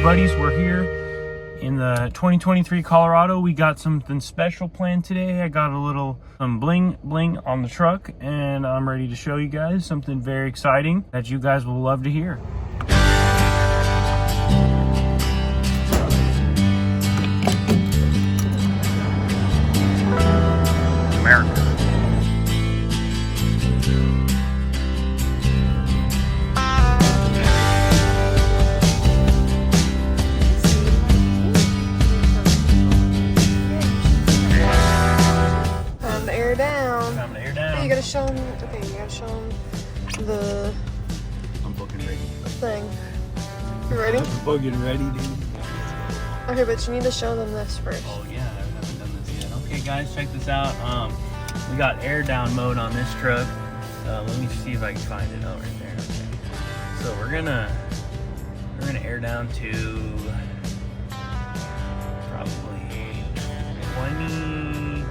buddies, we're here in the 2023 Colorado. We got something special planned today. I got some bling on the truck, and I'm ready to show you guys something very exciting that you guys will love to hear. America. You gotta show them. Okay, you gotta show them the. I'm fucking ready. Thing. You ready? I'm fucking ready, dude. Okay, but you need to show them this first. Oh yeah, I haven't done this yet. Okay, guys, check this out. We got air down mode on this truck. Let me see if I can find it. Oh, right there. Okay. So we're gonna air down to probably 20.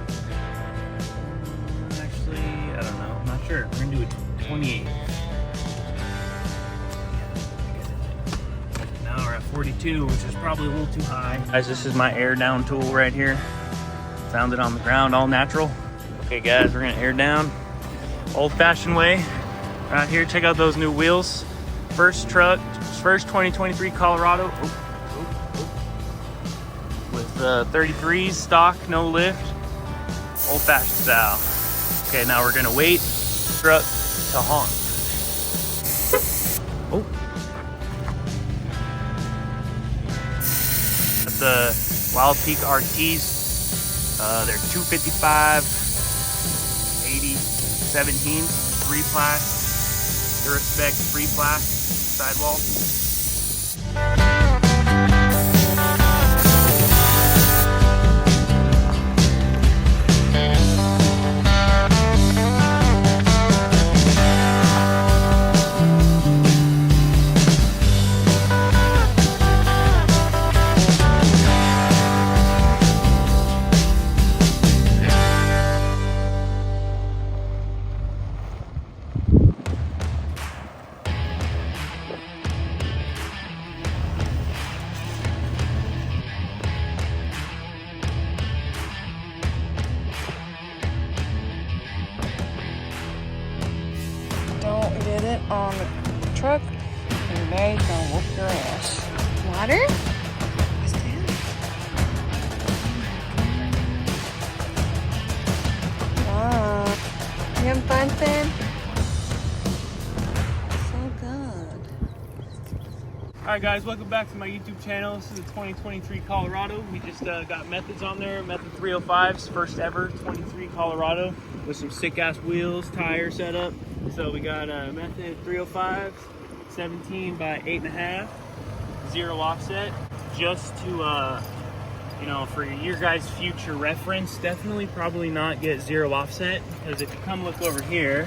I don't know. I'm not sure. We're gonna do it 28. Now we're at 42, which is probably a little too high. Guys, this is my air down tool right here. Found it on the ground, all natural. Okay, guys, we're gonna air down old-fashioned way. Right here, check out those new wheels. First 2023 Colorado. With 33's stock, no lift, old-fashioned style. Okay, now we're gonna wait truck to honk. Oh. That's the Wildpeak RTs. They're 255, 80, 17, 3-plas, Duraspex 3-plas sidewall. Don't get it on the truck. Your dad's gonna whoop your ass. Water? What's that? Wow. You having fun, Finn? So good. Alright guys, welcome back to my YouTube channel. This is the 2023 Colorado. We just got methods on there, Method 305's first ever 23 Colorado with some sick ass wheels, tire setup. So we got Method 305, 17 by 8.5, 0 offset. Just to, you know, for your guys' future reference, definitely probably not get 0 offset, because if you come look over here,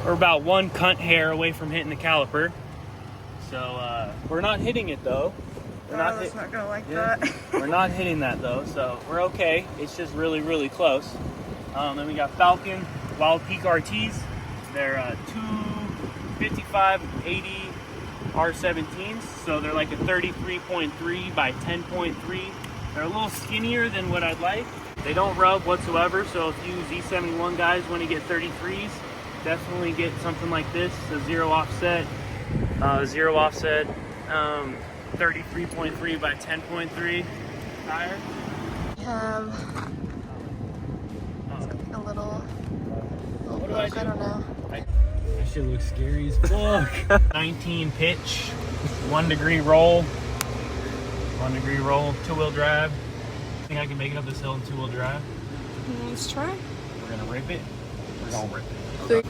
we're about 1 cunt hair away from hitting the caliper. So we're not hitting it though. That's not gonna like that. We're not hitting that though, so we're okay. It's just really, really close. Then we got Falken Wildpeak RTs. They're 255 80 R17s, so they're like a 33.3 by 10.3. They're a little skinnier than what I'd like. They don't rub whatsoever, so if you Z71 guys want to get 33s, definitely get something like this, a 0 offset. 33.3 by 10.3 tire. We have a little book, I don't know. That shit looks scary as fuck. 19 pitch, 1 degree roll, 2-wheel drive. I think I can make it up this hill in 2-wheel drive. Let's try. We're gonna rip it. We're gonna rip it.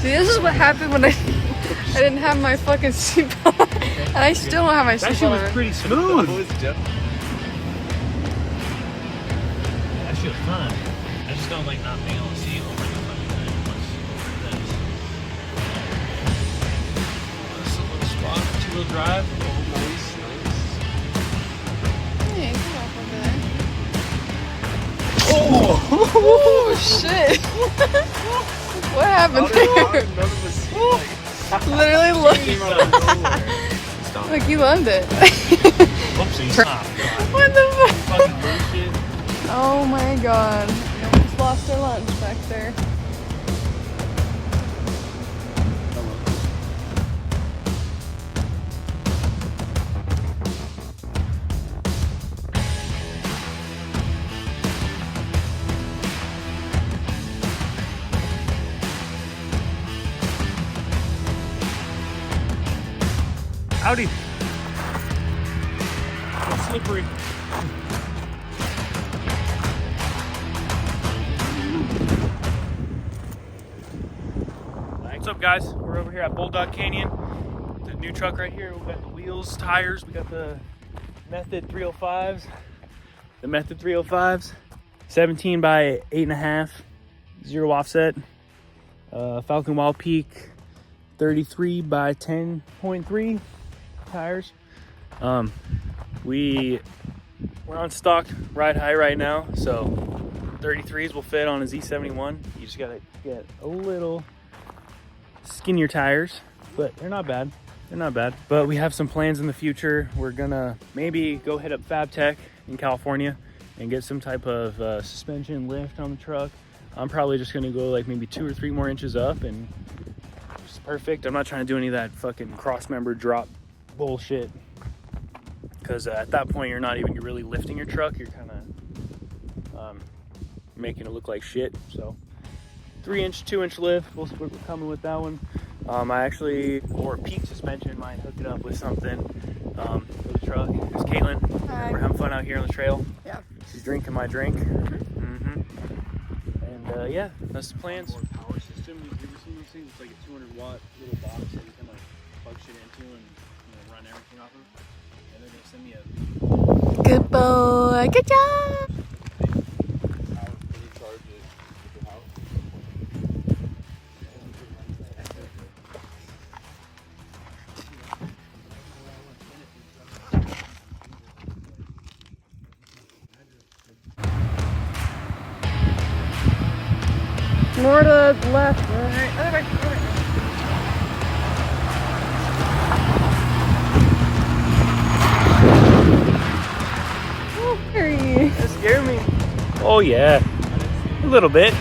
See, this is what happened when I didn't have my fucking seatbelt on. And I still don't have my That seatbelt shit on. was pretty smooth. That shit was fun. I just don't like not being able to see over the fucking thing. This is a little spot, 2-wheel drive. Oh, nice. Hey, come on over there. Oh! Oh shit! What happened there? Literally look. Came out of nowhere. Like you loved it. Oopsie. What the fuck? Fucking bullshit. Oh my god. We almost lost our lunch back there. Howdy. It's slippery. What's up, guys? We're over here at Bulldog Canyon. The new truck right here. We've got the wheels, tires. We got the Method 305s. The Method 305s. 17 by 8.5. 0 offset. Falken Wildpeak. 33 by 10.3 tires. We're on stock ride high right now, so 33s will fit on a Z71. You just gotta get a little skinnier tires, but they're not bad. They're not bad. But we have some plans in the future. We're gonna maybe go hit up Fab Tech in California and get some type of suspension lift on the truck. I'm probably just gonna go like maybe 2 or 3 more inches up, and it's perfect. I'm not trying to do any of that fucking cross member drop bullshit, because at that point you're not even really lifting your truck. You're kind of making it look like shit. So 3-inch, 2-inch lift, we're coming with that one. I actually wore a peak suspension. Might hook it up with something for the truck. It's Caitlin. Hi. We're having fun out here on the trail. Yeah. She's drinking my drink. And yeah, that's the plans. Power system. You've ever seen those things? It's like a 200-watt little box that you can like plug shit into and run everything off of. And they're gonna send me a Good boy. Good job. power fully charge it at the house. More to the left. Right. Other way. Other way. Oh, Harry. That scared me. Oh yeah, a little bit.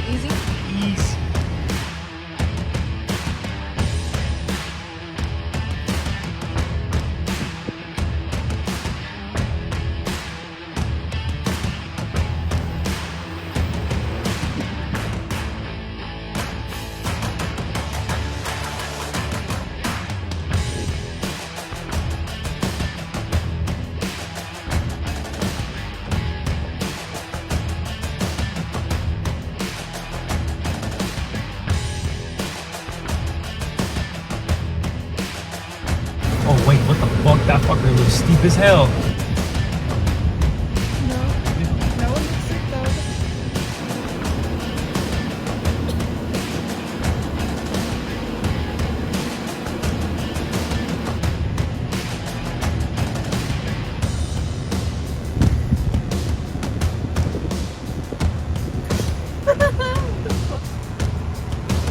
Easy. Ease. Oh wait, what the fuck? That fucker looks steep as hell. No. No one looks sick though.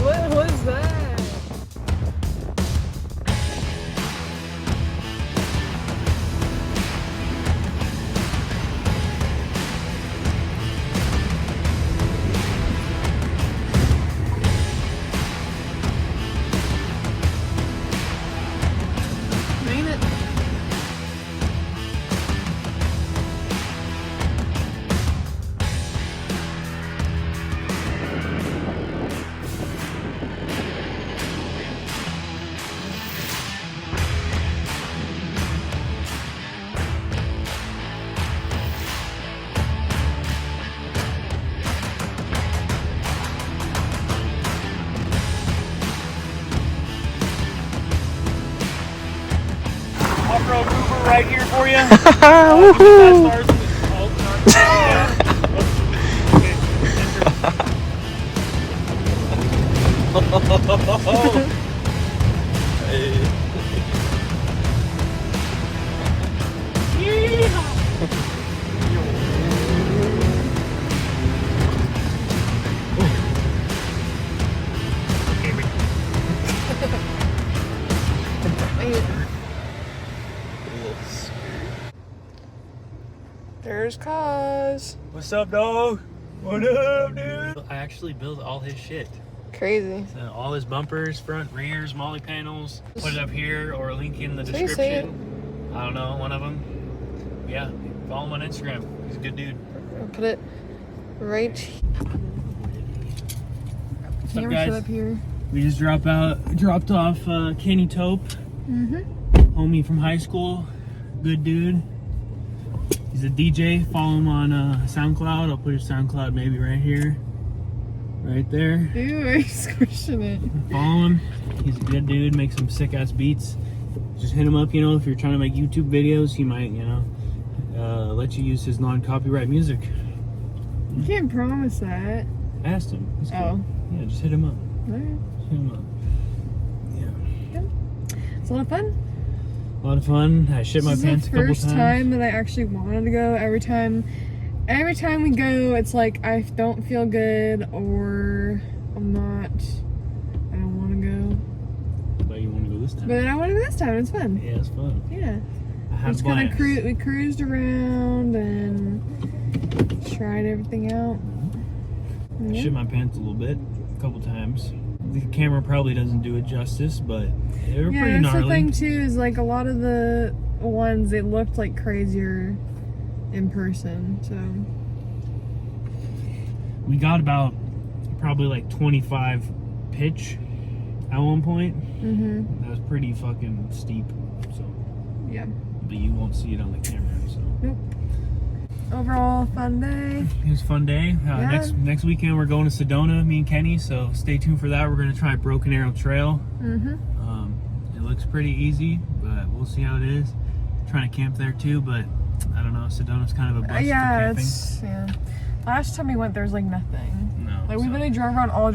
What was that? Ain't it? Off-road mover right here for you. There's Cause. What's up, dog? What up, dude? I actually built all his shit. Crazy. So all his bumpers, front, rears, molly panels. Put it up here or link in the So you say description. I don't know, one of them. Yeah, follow him on Instagram. He's a good dude. I'll put it right here. What's up, Camera guys? set up here. We just dropped off Kenny Tope, homie from high school. Good dude. He's a DJ. Follow him on SoundCloud. I'll put his SoundCloud maybe right here. Right there. Ew, I'm squishing it. Follow him. He's a good dude. Makes some sick ass beats. Just hit him up, you know, if you're trying to make YouTube videos, he might, you know, let you use his non-copyright music. You can't promise that. I asked him. He's cool. Oh. Yeah, just hit him up. Alright. Just hit him up. Yeah. It's a lot of fun. A lot of fun. I shit my This is pants a the couple first times. time that I actually wanted to go. Every time we go, it's like I don't feel good or I don't want to go. But you want to go this time? But I want to go this time. It's fun. Yeah, it's fun. Yeah. I We had just kind of blast. we cruised around and tried everything out. I Yeah. shit my pants a little bit, a couple times. The camera probably doesn't do it justice, but they were Yeah, pretty that's the gnarly. thing too, is like a lot of the ones, they looked like crazier in person, so. We got about probably like 25 pitch at one point. That was pretty fucking steep, so. Yeah. But you won't see it on the camera, so. Nope. Overall, fun day. It was a fun day. Yeah. Next weekend we're going to Sedona, me and Kenny, so stay tuned for that. We're going to try Broken Arrow Trail. It looks pretty easy, but we'll see how it is. Trying to camp there too, but I don't know, Sedona's kind of a bust for camping. Yeah. Last time we went, there was like nothing. No, Like we so literally drove around all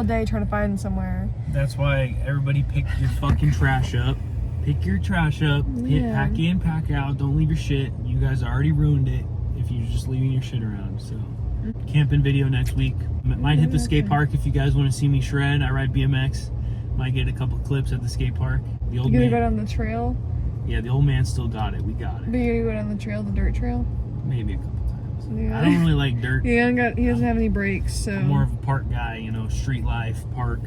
day trying to find somewhere. that's why everybody pick your fucking trash up. Pick your trash up, Yeah. pack in, pack out, don't leave your shit. You guys already ruined it if you're just leaving your shit around, so. Camping video next week. Might hit the skate park if you guys want to see me shred. I ride BMX. Might get a couple clips at the skate park. The old You gonna man, go down the trail? yeah, the old man still got it. We got it. But you gonna go down the trail, the dirt trail? Maybe a couple times. Yeah. I don't really like dirt. He doesn't have any brakes, so. I'm more of a park guy, you know, street life, park.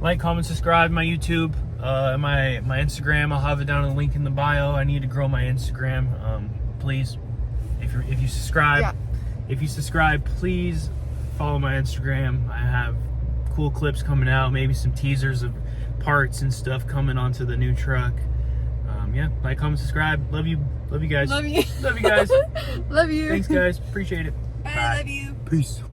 Like, comment, subscribe my YouTube, my Instagram. I'll have it down in the link in the bio. I need to grow my Instagram. Please, if you subscribe, Yeah. if you subscribe, please follow my Instagram. I have cool clips coming out, maybe some teasers of parts and stuff coming onto the new truck. Yeah, like, comment, subscribe. Love you guys. Love you. Love you guys. Love you. Thanks, guys. Appreciate it. I love you. Peace.